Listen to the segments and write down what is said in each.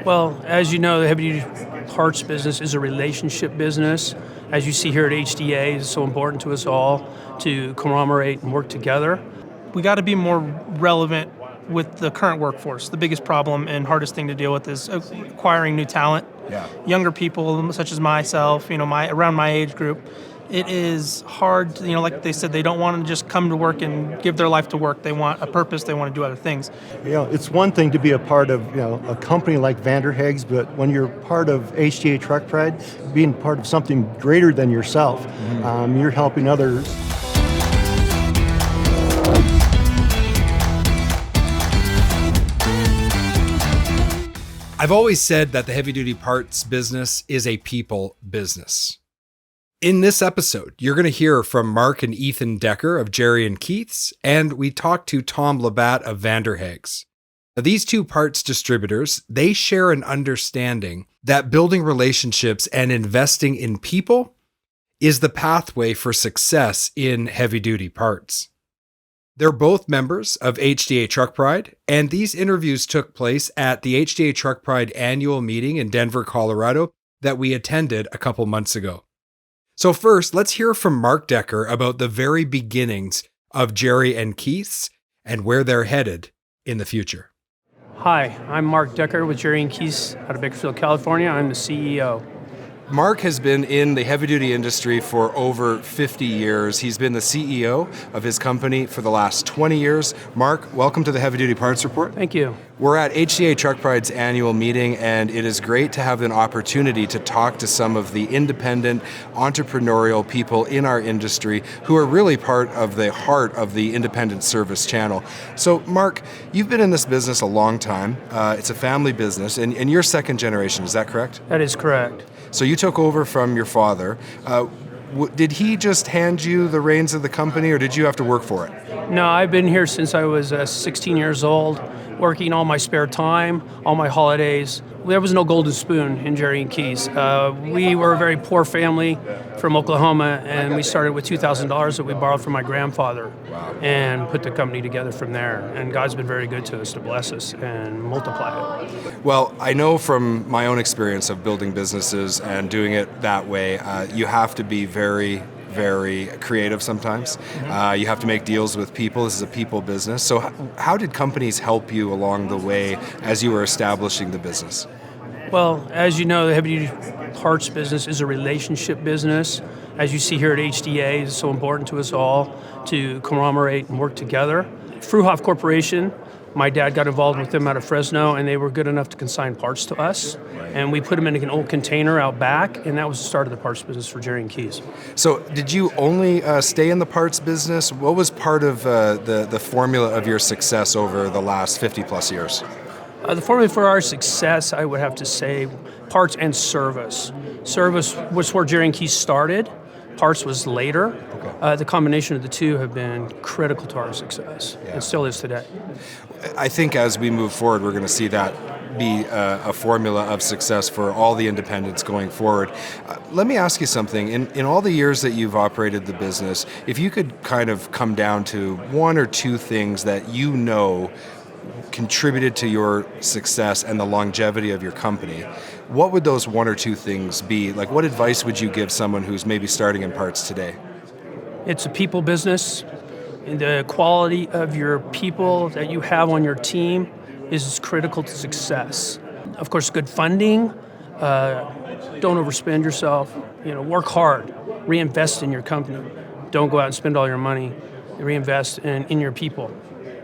Well, as you know, the heavy-duty parts business is a relationship business. As you see here at HDA, it's so important to us all to collaborate and work together. We got to be more relevant with the current workforce. The biggest problem and hardest thing to deal with is acquiring new talent. Yeah. Younger people, such as myself, around my age group, it is hard. Like they said, they don't want to just come to work and give their life to work. They want a purpose. They want to do other things. It's one thing to be a part of a company like Vander Haag's, but when you're part of HDA Truck Pride, being part of something greater than yourself, you're helping others. I've always said that the heavy-duty parts business is a people business. In this episode, you're going to hear from Mark and Ethan Decker of Jerry & Keith's, and we talked to Tom Labat of Vander Haag's. Now, these two parts distributors, they share an understanding that building relationships and investing in people is the pathway for success in heavy-duty parts. They're both members of HDA Truck Pride, and these interviews took place at the HDA Truck Pride annual meeting in Denver, Colorado that we attended a couple months ago. So first, let's hear from Mark Decker about the very beginnings of Jerry & Keith's and where they're headed in the future. Hi, I'm Mark Decker with Jerry & Keith's out of Bakersfield, California. I'm the CEO. Mark has been in the heavy-duty industry for over 50 years. He's been the CEO of his company for the last 20 years. Mark, welcome to the Heavy Duty Parts Report. Thank you. We're at HDA Truck Pride's annual meeting, and it is great to have an opportunity to talk to some of the independent, entrepreneurial people in our industry who are really part of the heart of the independent service channel. So, Mark, you've been in this business a long time. It's a family business, and you're second generation, is that correct? That is correct. So you took over from your father. Did he just hand you the reins of the company, or did you have to work for it? No, I've been here since I was 16 years old, working all my spare time, all my holidays. There was no golden spoon in Jerry & Keith's. We were a very poor family from Oklahoma, and we started with $2,000 that we borrowed from my grandfather and put the company together from there. And God's been very good to us to bless us and multiply it. Well, I know from my own experience of building businesses and doing it that way, you have to be very creative sometimes. You have to make deals with people. This is a people business. So how did companies help you along the way as you were establishing the business? Well, as you know, the heavy-duty parts business is a relationship business. As you see here at HDA, it's so important to us all to collaborate and work together. Fruhoff Corporation, my dad got involved with them out of Fresno, and they were good enough to consign parts to us. And we put them in an old container out back, and that was the start of the parts business for Jerry & Keith's. So did you only stay in the parts business? What was part of the formula of your success over the last 50 plus years? The formula for our success, I would have to say, parts and service. Service was where Jerry & Keith's started. Parts was later. Okay. The combination of the two have been critical to our success. Yeah. It still is today. I think as we move forward, we're going to see that be a formula of success for all the independents going forward. Let me ask you something. In all the years that you've operated the business, if you could kind of come down to one or two things that you know contributed to your success and the longevity of your company, what would those one or two things be? Like, what advice would you give someone who's maybe starting in parts today? It's a people business, and the quality of your people that you have on your team is critical to success. Of course, good funding, don't overspend yourself, work hard, reinvest in your company. Don't go out and spend all your money, reinvest in your people.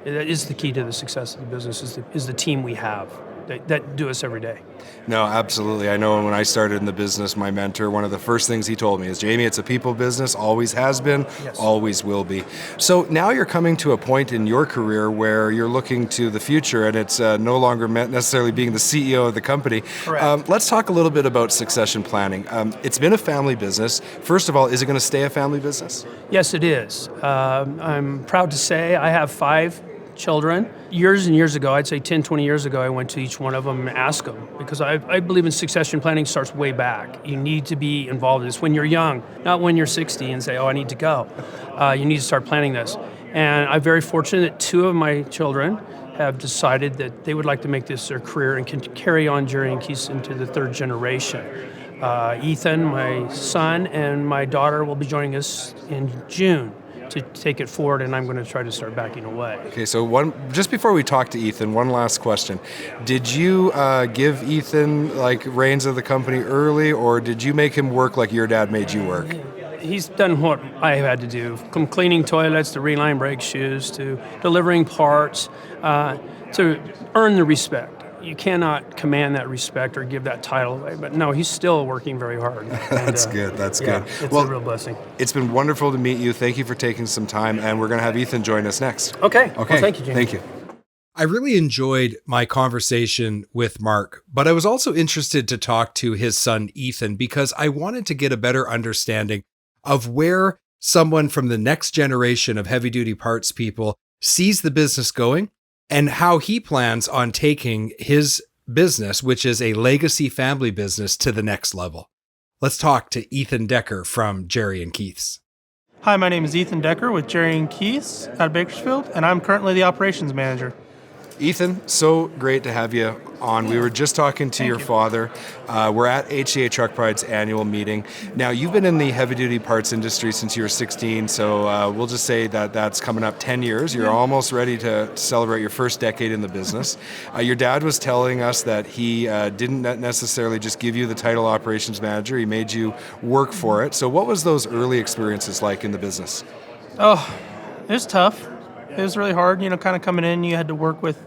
That is the key to the success of the business, is the team we have that do us every day. No, absolutely. I know when I started in the business, my mentor, one of the first things he told me is, Jamie, it's a people business, always has been, Yes. Always will be. So now you're coming to a point in your career where you're looking to the future, and it's no longer meant necessarily being the CEO of the company. Correct. Let's talk a little bit about succession planning. It's been a family business. First of all, is it going to stay a family business? Yes, it is. I'm proud to say I have 5 children. Years and years ago, I'd say 10, 20 years ago, I went to each one of them and asked them, because I believe in succession planning starts way back. You need to be involved in this when you're young, not when you're 60 and say, oh, I need to go. You need to start planning this. And I'm very fortunate that 2 of my children have decided that they would like to make this their career and can carry on Jerry and Keith's into the third generation. Ethan, my son, and my daughter will be joining us in June to take it forward, and I'm going to try to start backing away. Okay, so just before we talk to Ethan, one last question. Did you give Ethan like reins of the company early, or did you make him work like your dad made you work? He's done what I have had to do, from cleaning toilets to reline brake shoes to delivering parts to earn the respect. You cannot command that respect or give that title away. But no, he's still working very hard. That's good. That's good. It's a real blessing. It's been wonderful to meet you. Thank you for taking some time, and we're going to have Ethan join us next. Okay. Well, thank you, James. Thank you. I really enjoyed my conversation with Mark, but I was also interested to talk to his son, Ethan, because I wanted to get a better understanding of where someone from the next generation of heavy-duty parts people sees the business going, and how he plans on taking his business, which is a legacy family business, to the next level. Let's talk to Ethan Decker from Jerry and Keith's. Hi, my name is Ethan Decker with Jerry and Keith's out of Bakersfield, and I'm currently the operations manager. Ethan, so great to have you on. We were just talking to your father. We're at HDA Truck Pride's annual meeting. Now, you've been in the heavy-duty parts industry since you were 16, so we'll just say that that's coming up 10 years. You're almost ready to celebrate your first decade in the business. Your dad was telling us that he didn't necessarily just give you the title operations manager. He made you work for it. So what was those early experiences like in the business? Oh, it was tough. It was really hard, kind of coming in. You had to work with,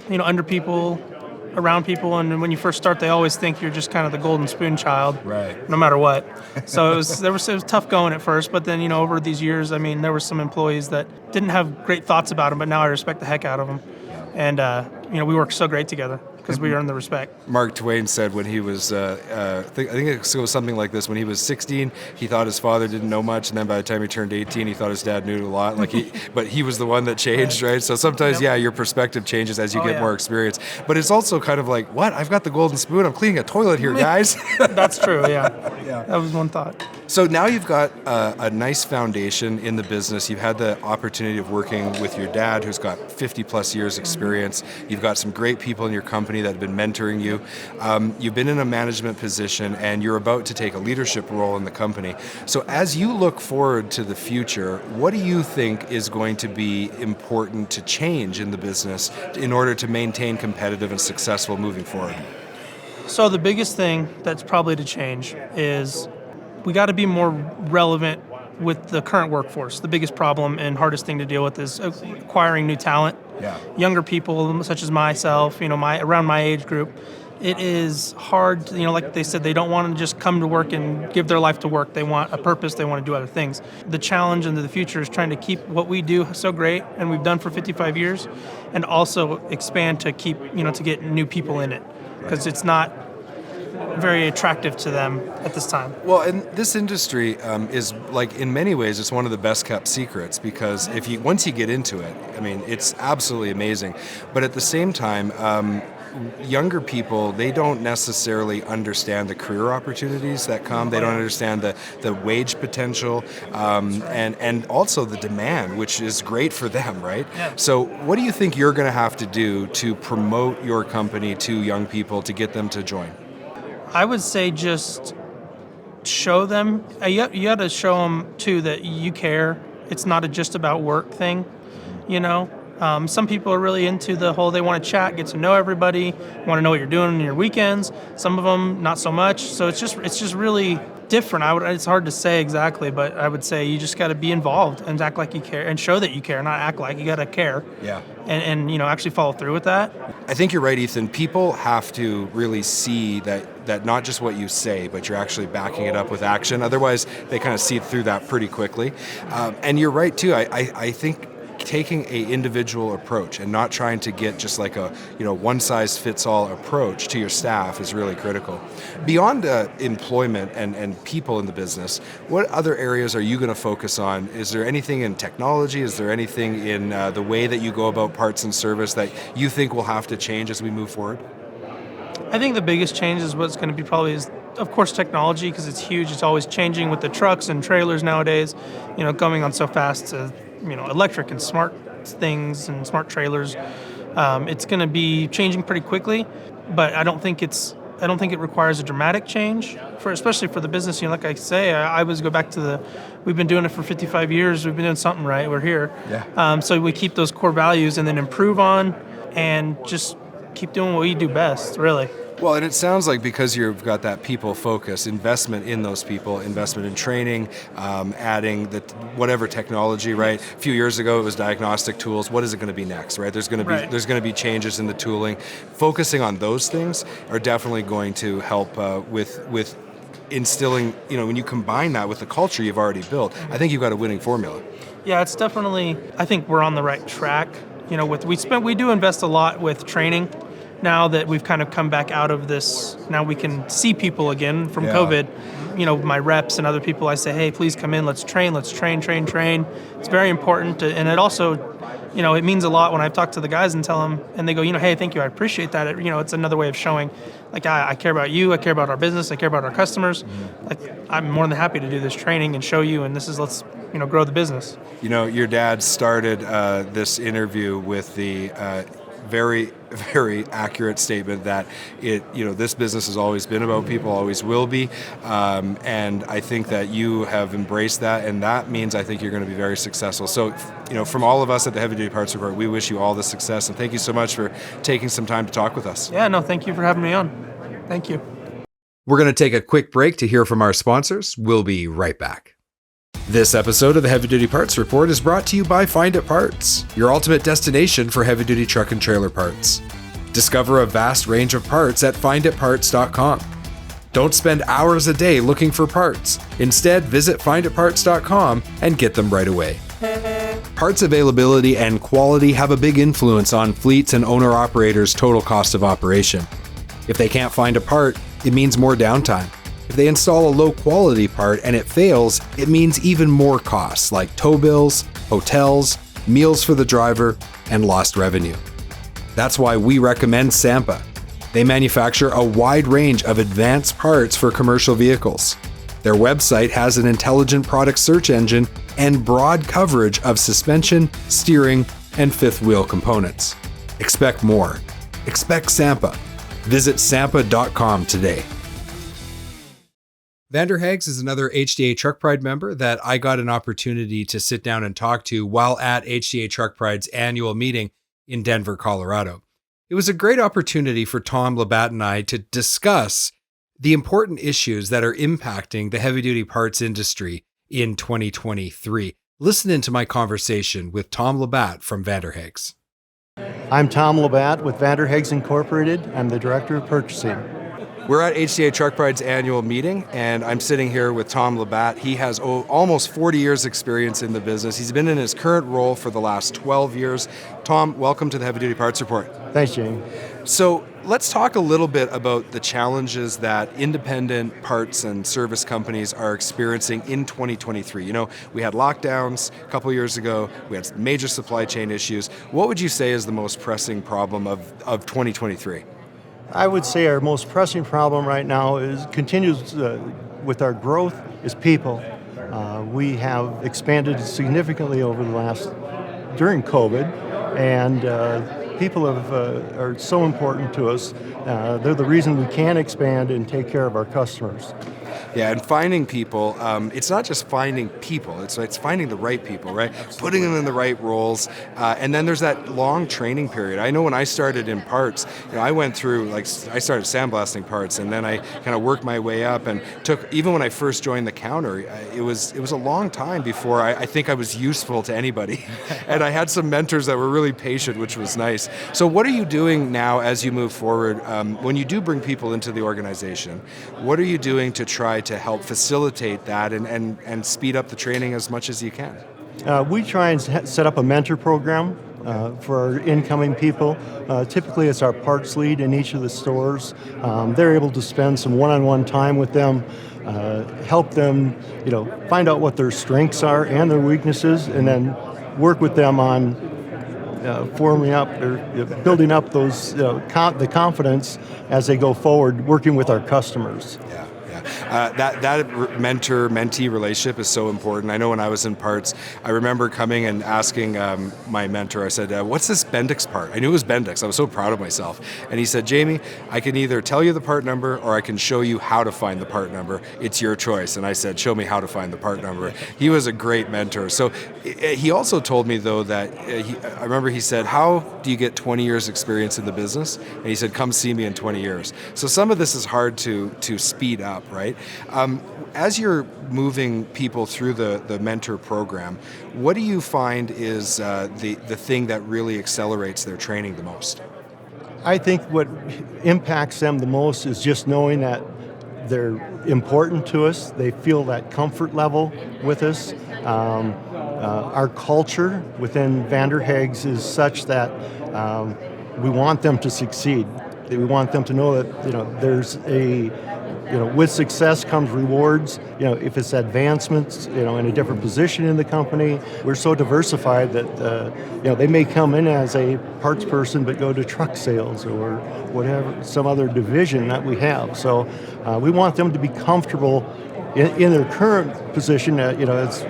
under people, around people, and when you first start, they always think you're just kind of the golden spoon child, right? No matter what. So it was tough going at first, but then over these years, there were some employees that didn't have great thoughts about them, but now I respect the heck out of them, and we work so great together because we earn the respect. Mark Twain said when he was, I think it was something like this, when he was 16, he thought his father didn't know much, and then by the time he turned 18, he thought his dad knew a lot. But he was the one that changed, right? So sometimes, your perspective changes as you get more experience. But it's also kind of like, what? I've got the golden spoon. I'm cleaning a toilet here, guys. That's true, yeah. That was one thought. So now you've got a nice foundation in the business. You've had the opportunity of working with your dad, who's got 50 plus years experience. You've got some great people in your company that have been mentoring you. You've been in a management position, and you're about to take a leadership role in the company. So as you look forward to the future, what do you think is going to be important to change in the business in order to maintain competitive and successful moving forward? So the biggest thing that's probably to change is we got to be more relevant with the current workforce. The biggest problem and hardest thing to deal with is acquiring new talent. Yeah. Younger people, such as myself, around my age group, it is hard. Like they said, they don't want to just come to work and give their life to work. They want a purpose. They want to do other things. The challenge into the future is trying to keep what we do so great and we've done for 55 years, and also expand to keep, to get new people in it, because it's not very attractive to them at this time. Well, and this industry is, like, in many ways, it's one of the best kept secrets, because once you get into it, it's absolutely amazing. But at the same time, younger people, they don't necessarily understand the career opportunities that come. They don't understand the wage potential, and also the demand, which is great for them, right? Yeah. So what do you think you're going to have to do to promote your company to young people to get them to join? I would say just show them. You got to show them too that you care. It's not just about work thing, Some people are really into the whole, they want to chat, get to know everybody, want to know what you're doing on your weekends. Some of them not so much. So it's just really different. It's hard to say exactly, but I would say you just got to be involved and act like you care and show that you care, not act like. You got to care. Yeah. And actually follow through with that. I think you're right, Ethan. People have to really see that not just what you say, but you're actually backing it up with action. Otherwise, they kind of see through that pretty quickly. And you're right, too. I think taking a individual approach and not trying to get just like a one-size-fits-all approach to your staff is really critical. Beyond employment and people in the business, what other areas are you going to focus on? Is there anything in technology? Is there anything in the way that you go about parts and service that you think will have to change as we move forward? I think the biggest change is what's going to be probably is, of course, technology, because it's huge. It's always changing with the trucks and trailers nowadays, going on so fast to, electric and smart things and smart trailers. It's going to be changing pretty quickly, but I don't think it requires a dramatic change especially for the business. Like I say, I always go back to we've been doing it for 55 years. We've been doing something right. We're here. Yeah. So we keep those core values and then improve on and just keep doing what we do best, really. Well, and it sounds like because you've got that people focus, investment in those people, investment in training, adding whatever technology, right? A few years ago it was diagnostic tools. What is it going to be next, right? There's going to be changes in the tooling. Focusing on those things are definitely going to help with instilling. You when you combine that with the culture you've already built, I think you've got a winning formula. Yeah, it's definitely. I think we're on the right track. We do invest a lot with training. Now that we've kind of come back out of this, now we can see people again from COVID. My reps and other people, I say, hey, please come in, let's train. It's very important. And it also, it means a lot when I've talked to the guys and tell them, and they go, hey, thank you, I appreciate that. It's another way of showing, like, I care about you, I care about our business, I care about our customers. Like, I'm more than happy to do this training and show you, and let's grow the business. Your dad started this interview with the very, very accurate statement that this business has always been about people, always will be, and I think that you have embraced that, and that means I think you're going to be very successful. So, from all of us at the Heavy Duty Parts Report, we wish you all the success, and thank you so much for taking some time to talk with us. Yeah, no, thank you for having me on. Thank you. We're going to take a quick break to hear from our sponsors. We'll be right back. This episode of the Heavy Duty Parts Report is brought to you by Find It Parts, your ultimate destination for heavy-duty truck and trailer parts. Discover a vast range of parts at finditparts.com. Don't spend hours a day looking for parts. Instead, visit finditparts.com and get them right away. Parts availability and quality have a big influence on fleets and owner-operators' total cost of operation. If they can't find a part, it means more downtime. If they install a low-quality part and it fails, it means even more costs like tow bills, hotels, meals for the driver, and lost revenue. That's why we recommend Sampa. They manufacture a wide range of advanced parts for commercial vehicles. Their website has an intelligent product search engine and broad coverage of suspension, steering, and fifth wheel components. Expect more. Expect Sampa. Visit sampa.com today. Vander Haag is another HDA Truck Pride member that I got an opportunity to sit down and talk to while at HDA Truck Pride's annual meeting in Denver, Colorado. It was a great opportunity for Tom Labat and I to discuss the important issues that are impacting the heavy-duty parts industry in 2023. Listen into my conversation with Tom Labat from Vander Haag. I'm Tom Labat with Vander Haag Incorporated. I'm the Director of Purchasing. We're at HDA Truck Pride's annual meeting, and I'm sitting here with Tom Labat. He has almost 40 years experience in the business. He's been in his current role for the last 12 years. Tom, welcome to the Heavy Duty Parts Report. Thanks, Jamie. So let's talk a little bit about the challenges that independent parts and service companies are experiencing in 2023. We had lockdowns a couple years ago. We had major supply chain issues. What would you say is the most pressing problem of 2023? I would say our most pressing problem right now continues with our growth is people. We have expanded significantly during COVID, and people are so important to us. They're the reason we can expand and take care of our customers. Yeah, and finding people, it's not just finding people, it's finding the right people, right? Putting them in the right roles, and then there's that long training period. I know when I started in parts, I went through, I started sandblasting parts, and then I kind of worked my way up, and even when I first joined the counter, it was a long time before I think I was useful to anybody. And I had some mentors that were really patient, which was nice. So what are you doing now as you move forward? When you do bring people into the organization, what are you doing to try to help facilitate that and speed up the training as much as you can? We try and set up a mentor program for our incoming people. Typically it's our parts lead in each of the stores. They're able to spend some one-on-one time with them, help them find out what their strengths are and their weaknesses, and then work with them on forming up or building up those the confidence as they go forward working with our customers. Yeah. That mentor-mentee relationship is so important. I know when I was in parts, I remember coming and asking my mentor, I said, what's this Bendix part? I knew it was Bendix. I was so proud of myself. And he said, Jamie, I can either tell you the part number or I can show you how to find the part number. It's your choice. And I said, show me how to find the part number. He was a great mentor. So he also told me, though, that I remember he said, how do you get 20 years experience in the business? And he said, come see me in 20 years. So some of this is hard to speed up, right? As you're moving people through the mentor program, what do you find is the thing that really accelerates their training the most? I think what impacts them the most is just knowing that they're important to us. They feel that comfort level with us. Our culture within Vander Haag's is such that we want them to succeed. We want them to know that there's with success comes rewards. If it's advancements, in a different position in the company. We're so diversified that they may come in as a parts person but go to truck sales or whatever, some other division that we have. So we want them to be comfortable in their current position. It's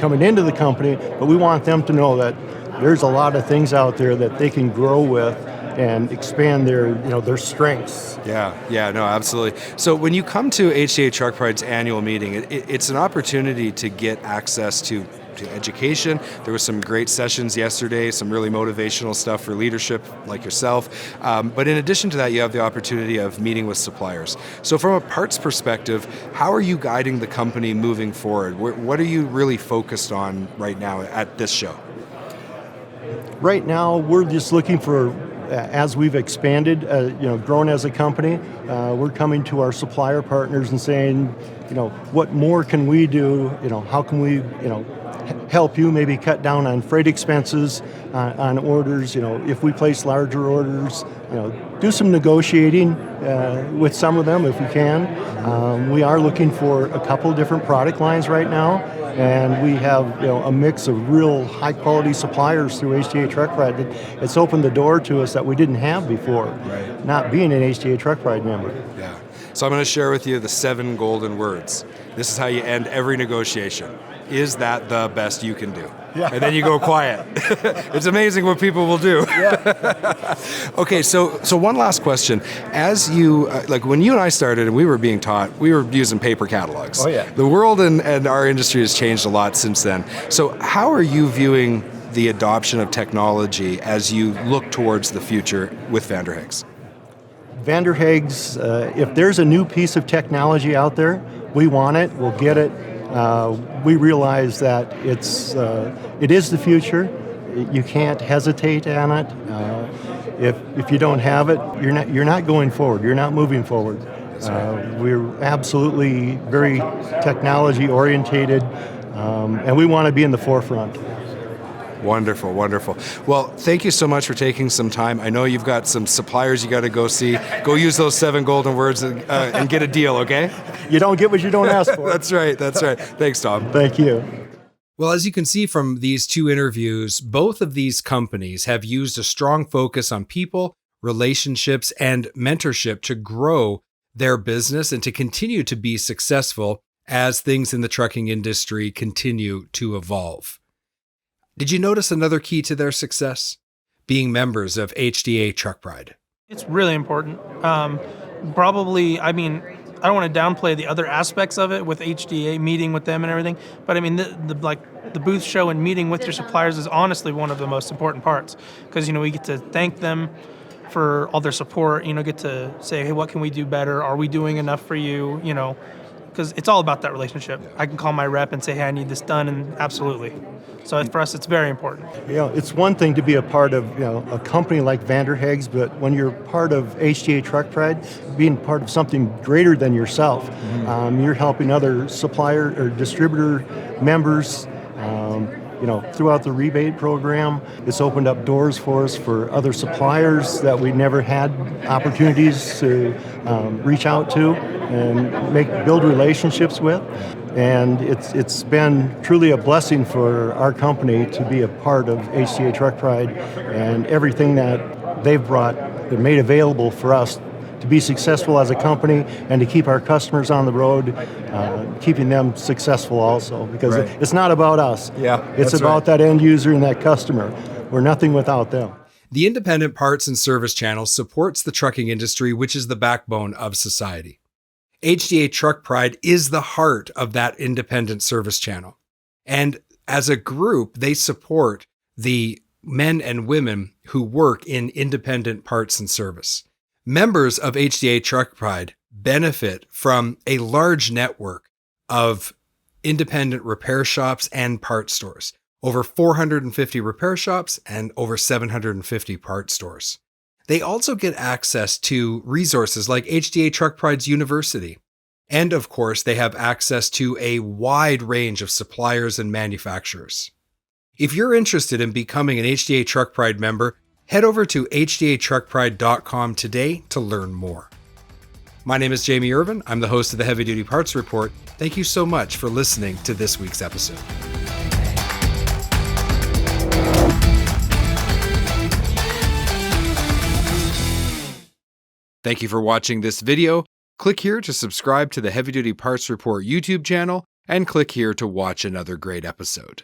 coming into the company, but we want them to know that there's a lot of things out there that they can grow with and expand their strengths. Yeah, no, absolutely. So when you come to HDA Truck Pride's annual meeting, it's an opportunity to get access to education. There was some great sessions yesterday, some really motivational stuff for leadership like yourself. But in addition to that, you have the opportunity of meeting with suppliers. So from a parts perspective, how are you guiding the company moving forward? What are you really focused on right now at this show? Right now, we're just looking for, as we've expanded, grown as a company, we're coming to our supplier partners and saying, what more can we do? How can we, help you maybe cut down on freight expenses on orders? If we place larger orders, do some negotiating with some of them if we can. We are looking for a couple different product lines right now. And we have a mix of real high-quality suppliers through HDA Truck Pride. It's opened the door to us that we didn't have before, right, not being an HDA Truck Pride member. Yeah. So I'm going to share with you the 7 golden words. This is how you end every negotiation. Is that the best you can do? Yeah. And then you go quiet. It's amazing what people will do. Yeah. Okay, so one last question. As you, when you and I started and we were being taught, we were using paper catalogs. Oh, yeah. The world and our industry has changed a lot since then. So how are you viewing the adoption of technology as you look towards the future with Vander Haag's? Vander Haag's, if there's a new piece of technology out there, we want it, we'll get it. We realize that it is the future. You can't hesitate on it. If you don't have it, you're not going forward. You're not moving forward. We're absolutely very technology orientated, and we want to be in the forefront. Wonderful, wonderful. Well, thank you so much for taking some time. I know you've got some suppliers you got to go see. Go use those 7 golden words and get a deal, okay? You don't get what you don't ask for. That's right. Thanks, Tom. Thank you. Well, as you can see from these 2 interviews, both of these companies have used a strong focus on people, relationships, and mentorship to grow their business and to continue to be successful as things in the trucking industry continue to evolve. Did you notice another key to their success? Being members of HDA Truck Pride. It's really important. Probably, I don't want to downplay the other aspects of it with HDA, meeting with them and everything, but the booth show and meeting with your suppliers is honestly one of the most important parts, because we get to thank them for all their support, get to say, hey, what can we do better? Are we doing enough for you? Because it's all about that relationship. Yeah. I can call my rep and say, hey, I need this done, and absolutely. So for us, it's very important. It's one thing to be a part of a company like Vander Haag's, but when you're part of HDA Truck Pride, being part of something greater than yourself, you're helping other supplier or distributor members. Throughout the rebate program, it's opened up doors for us for other suppliers that we never had opportunities to reach out to and build relationships with. And it's been truly a blessing for our company to be a part of HDA Truck Pride, and everything that they've brought, they're made available for us to be successful as a company and to keep our customers on the road, keeping them successful also, because Right. it's not about us. Yeah, It's that's about right. that end user and that customer. We're nothing without them. The independent parts and service channel supports the trucking industry, which is the backbone of society. HDA Truck Pride is the heart of that independent service channel. And as a group, they support the men and women who work in independent parts and service. Members of HDA Truck Pride benefit from a large network of independent repair shops and parts stores, over 450 repair shops and over 750 parts stores. They also get access to resources like HDA Truck Pride's University. And of course, they have access to a wide range of suppliers and manufacturers. If you're interested in becoming an HDA Truck Pride member, head over to hdatruckpride.com today to learn more. My name is Jamie Irvin. I'm the host of the Heavy Duty Parts Report. Thank you so much for listening to this week's episode. Thank you for watching this video. Click here to subscribe to the Heavy Duty Parts Report YouTube channel, and click here to watch another great episode.